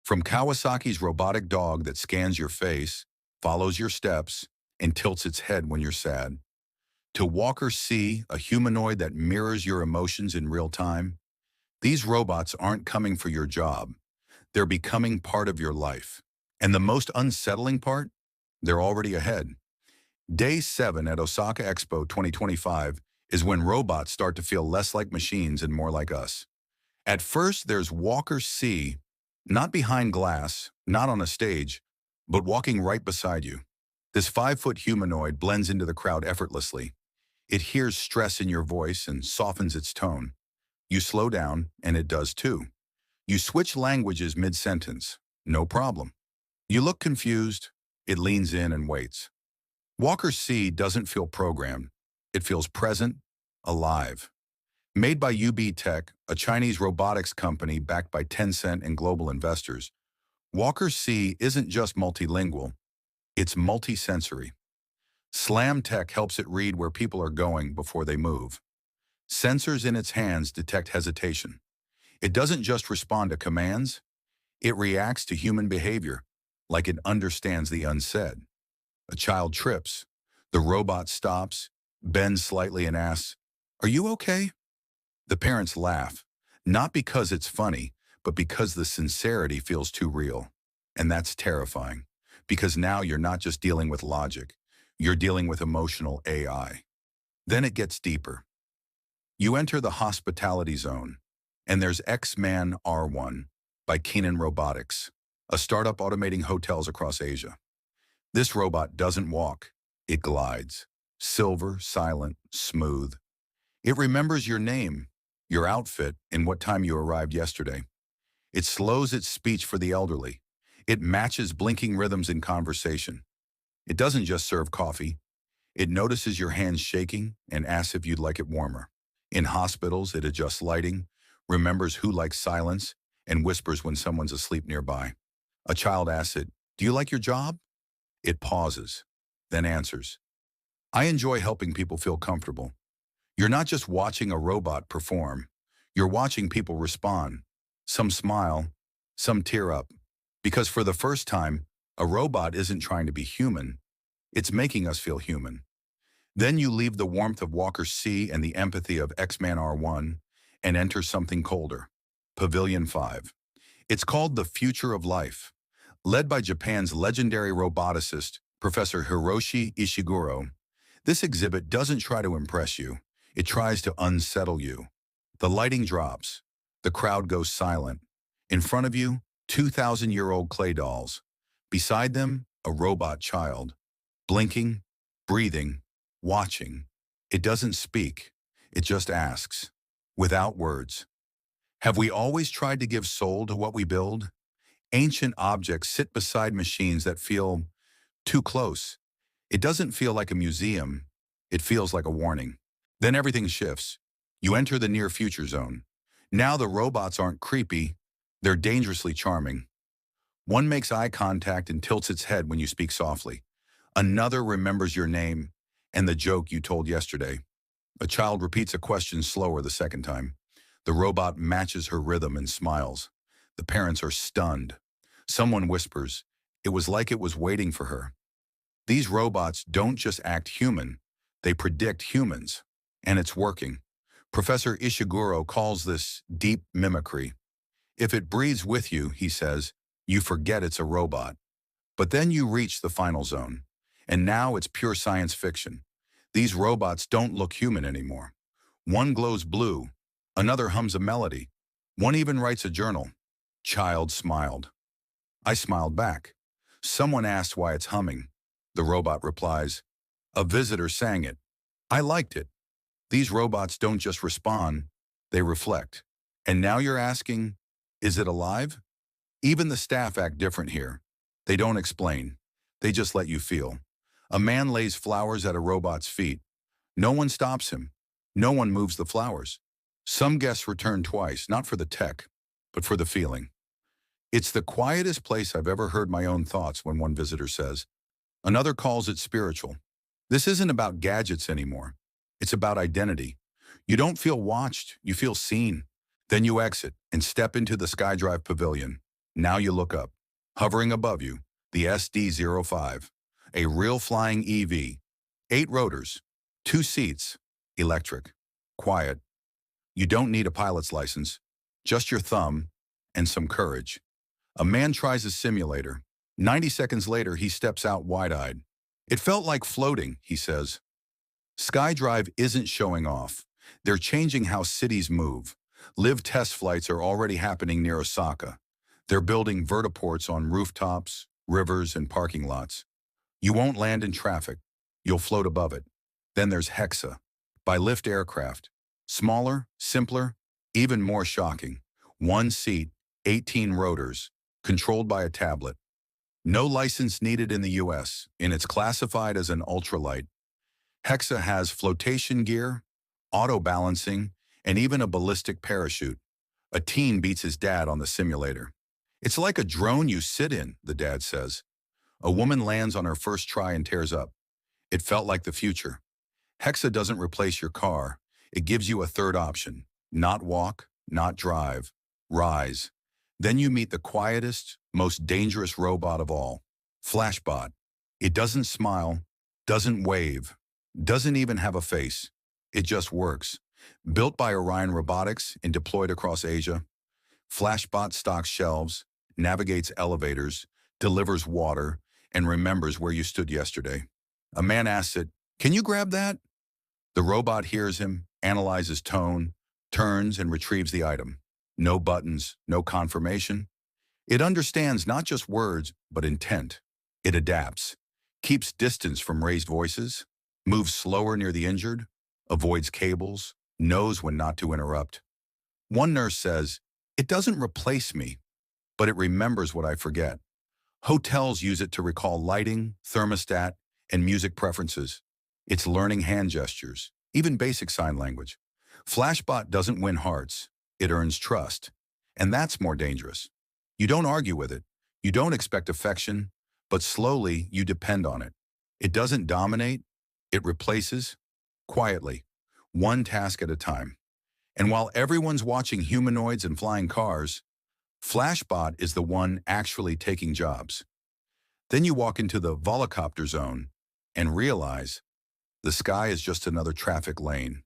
From Kawasaki's robotic dog that scans your face, follows your steps, and tilts its head when you're sad, to Walker C, a humanoid that mirrors your emotions in real time, these robots aren't coming for your job. They're becoming part of your life. And the most unsettling part? They're already ahead. Day 7 at Osaka Expo 2025 is when robots start to feel less like machines and more like us. At first, there's Walker C, not behind glass, not on a stage, but walking right beside you. This 5-foot humanoid blends into the crowd effortlessly. It hears stress in your voice and softens its tone. You slow down, and it does too. You switch languages mid-sentence. No problem. You look confused. It leans in and waits. Walker C doesn't feel programmed. It feels present, alive. Made by UB Tech, a Chinese robotics company backed by Tencent and global investors, Walker C isn't just multilingual, it's multisensory. Slam Tech helps it read where people are going before they move. Sensors in its hands detect hesitation. It doesn't just respond to commands, it reacts to human behavior, like it understands the unsaid. A child trips. The robot stops, bends slightly and asks, "Are you okay?" The parents laugh, not because it's funny, but because the sincerity feels too real. And that's terrifying, because now you're not just dealing with logic, you're dealing with emotional AI. Then it gets deeper. You enter the hospitality zone, and there's X-Man R1 by Keenan Robotics, a startup automating hotels across Asia. This robot doesn't walk, it glides. Silver, silent, smooth. It remembers your name, your outfit, and what time you arrived yesterday. It slows its speech for the elderly. It matches blinking rhythms in conversation. It doesn't just serve coffee. It notices your hands shaking and asks if you'd like it warmer. In hospitals, it adjusts lighting, remembers who likes silence, and whispers when someone's asleep nearby. A child asks it, "Do you like your job?" It pauses, then answers, "I enjoy helping people feel comfortable." You're not just watching a robot perform. You're watching people respond. Some smile, some tear up. Because for the first time, a robot isn't trying to be human. It's making us feel human. Then you leave the warmth of Walker C and the empathy of X-Man R1 and enter something colder. Pavilion 5. It's called the Future of Life. Led by Japan's legendary roboticist, Professor Hiroshi Ishiguro, this exhibit doesn't try to impress you. It tries to unsettle you. The lighting drops. The crowd goes silent. In front of you, 2,000-year-old clay dolls. Beside them, a robot child. Blinking, breathing, watching. It doesn't speak. It just asks. Without words. Have we always tried to give soul to what we build? Ancient objects sit beside machines that feel too close. It doesn't feel like a museum. It feels like a warning. Then everything shifts. You enter the near future zone. Now the robots aren't creepy. They're dangerously charming. One makes eye contact and tilts its head when you speak softly. Another remembers your name and the joke you told yesterday. A child repeats a question slower the second time. The robot matches her rhythm and smiles. The parents are stunned. Someone whispers, "It was like it was waiting for her." These robots don't just act human, they predict humans. And it's working. Professor Ishiguro calls this deep mimicry. If it breathes with you, he says, you forget it's a robot. But then you reach the final zone. And now it's pure science fiction. These robots don't look human anymore. One glows blue. Another hums a melody. One even writes a journal. Child smiled. I smiled back. Someone asked why it's humming. The robot replies, "A visitor sang it. I liked it." These robots don't just respond, they reflect. And now you're asking, is it alive? Even the staff act different here. They don't explain. They just let you feel. A man lays flowers at a robot's feet. No one stops him. No one moves the flowers. Some guests return twice, not for the tech, but for the feeling. It's the quietest place I've ever heard my own thoughts when one visitor says. Another calls it spiritual. This isn't about gadgets anymore. It's about identity. You don't feel watched, you feel seen. Then you exit and step into the SkyDrive Pavilion. Now you look up. Hovering above you, the SD-05, a real flying EV. 8 rotors, 2 seats, electric, quiet. You don't need a pilot's license, just your thumb and some courage. A man tries a simulator. 90 seconds later, he steps out wide-eyed. It felt like floating, he says. SkyDrive isn't showing off. They're changing how cities move. Live test flights are already happening near Osaka. They're building vertiports on rooftops, rivers, and parking lots. You won't land in traffic. You'll float above it. Then there's Hexa, by lift aircraft. Smaller, simpler, even more shocking. 1 seat, 18 rotors, controlled by a tablet. No license needed in the US, and it's classified as an ultralight. Hexa has flotation gear, auto-balancing, and even a ballistic parachute. A teen beats his dad on the simulator. It's like a drone you sit in, the dad says. A woman lands on her first try and tears up. It felt like the future. Hexa doesn't replace your car. It gives you a third option. Not walk, not drive. Rise. Then you meet the quietest, most dangerous robot of all, Flashbot. It doesn't smile, doesn't wave, doesn't even have a face. It just works. Built by Orion Robotics and deployed across Asia, Flashbot stocks shelves, navigates elevators, delivers water, and remembers where you stood yesterday. A man asks it, "Can you grab that?" The robot hears him, analyzes tone, turns and retrieves the item. No buttons, no confirmation. It understands not just words, but intent. It adapts, keeps distance from raised voices, moves slower near the injured, avoids cables, knows when not to interrupt. One nurse says, "It doesn't replace me, but it remembers what I forget." Hotels use it to recall lighting, thermostat, and music preferences. It's learning hand gestures, even basic sign language. Flashbot doesn't win hearts. It earns trust. And that's more dangerous. You don't argue with it. You don't expect affection, but slowly you depend on it. It doesn't dominate. It replaces, quietly, one task at a time. And while everyone's watching humanoids and flying cars, Flashbot is the one actually taking jobs. Then you walk into the Volocopter zone and realize the sky is just another traffic lane.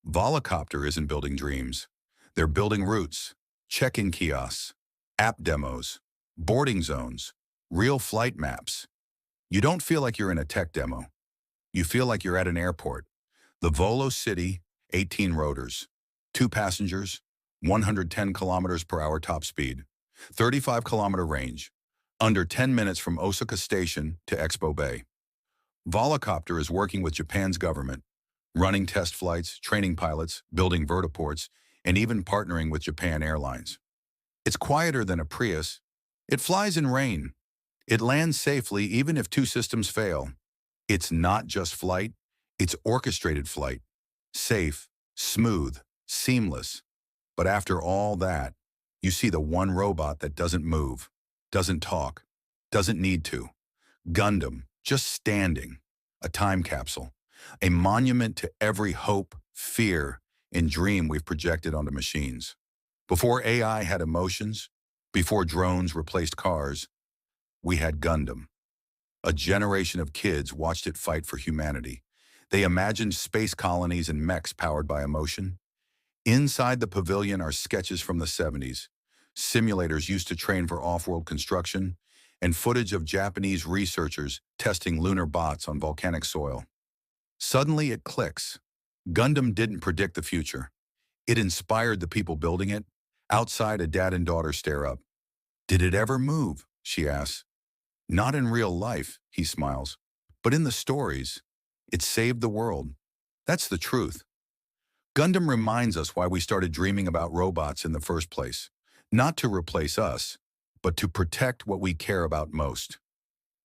Volocopter isn't building dreams. They're building routes, check-in kiosks, app demos, boarding zones, real flight maps. You don't feel like you're in a tech demo. You feel like you're at an airport. The Volo City, 18 rotors, 2 passengers, 110 kilometers per hour top speed, 35-kilometer range, under 10 minutes from Osaka Station to Expo Bay. Volocopter is working with Japan's government, running test flights, training pilots, building vertiports, and even partnering with Japan Airlines. It's quieter than a Prius. It flies in rain. It lands safely even if 2 systems fail. It's not just flight, it's orchestrated flight. Safe, smooth, seamless. But after all that, you see the one robot that doesn't move, doesn't talk, doesn't need to. Gundam, just standing. A time capsule. A monument to every hope, fear, and dream we've projected onto machines. Before AI had emotions, before drones replaced cars, we had Gundam. A generation of kids watched it fight for humanity. They imagined space colonies and mechs powered by emotion. Inside the pavilion are sketches from the 70s, simulators used to train for off-world construction, and footage of Japanese researchers testing lunar bots on volcanic soil. Suddenly it clicks. Gundam didn't predict the future. It inspired the people building it. Outside, a dad and daughter stare up. "Did it ever move?" she asks. "Not in real life," he smiles. "But in the stories, it saved the world." That's the truth. Gundam reminds us why we started dreaming about robots in the first place. Not to replace us, but to protect what we care about most.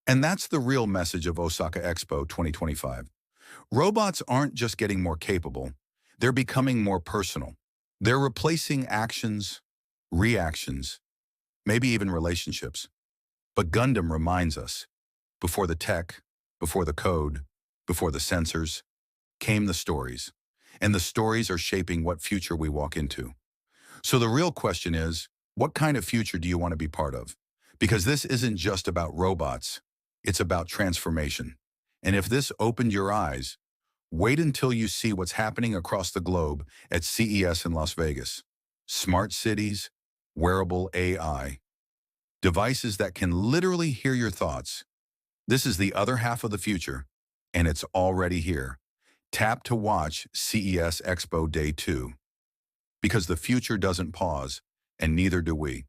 And that's the real message of Osaka Expo 2025. Robots aren't just getting more capable, they're becoming more personal. They're replacing actions, reactions, maybe even relationships. But Gundam reminds us, before the tech, before the code, before the sensors, came the stories. And the stories are shaping what future we walk into. So the real question is, What kind of future do you want to be part of? Because this isn't just about robots, it's about transformation. And if this opened your eyes, wait until you see what's happening across the globe at CES in Las Vegas. Smart cities, wearable AI, devices that can literally hear your thoughts. This is the other half of the future, and it's already here. Tap to watch CES Expo Day 2, because the future doesn't pause, and neither do we.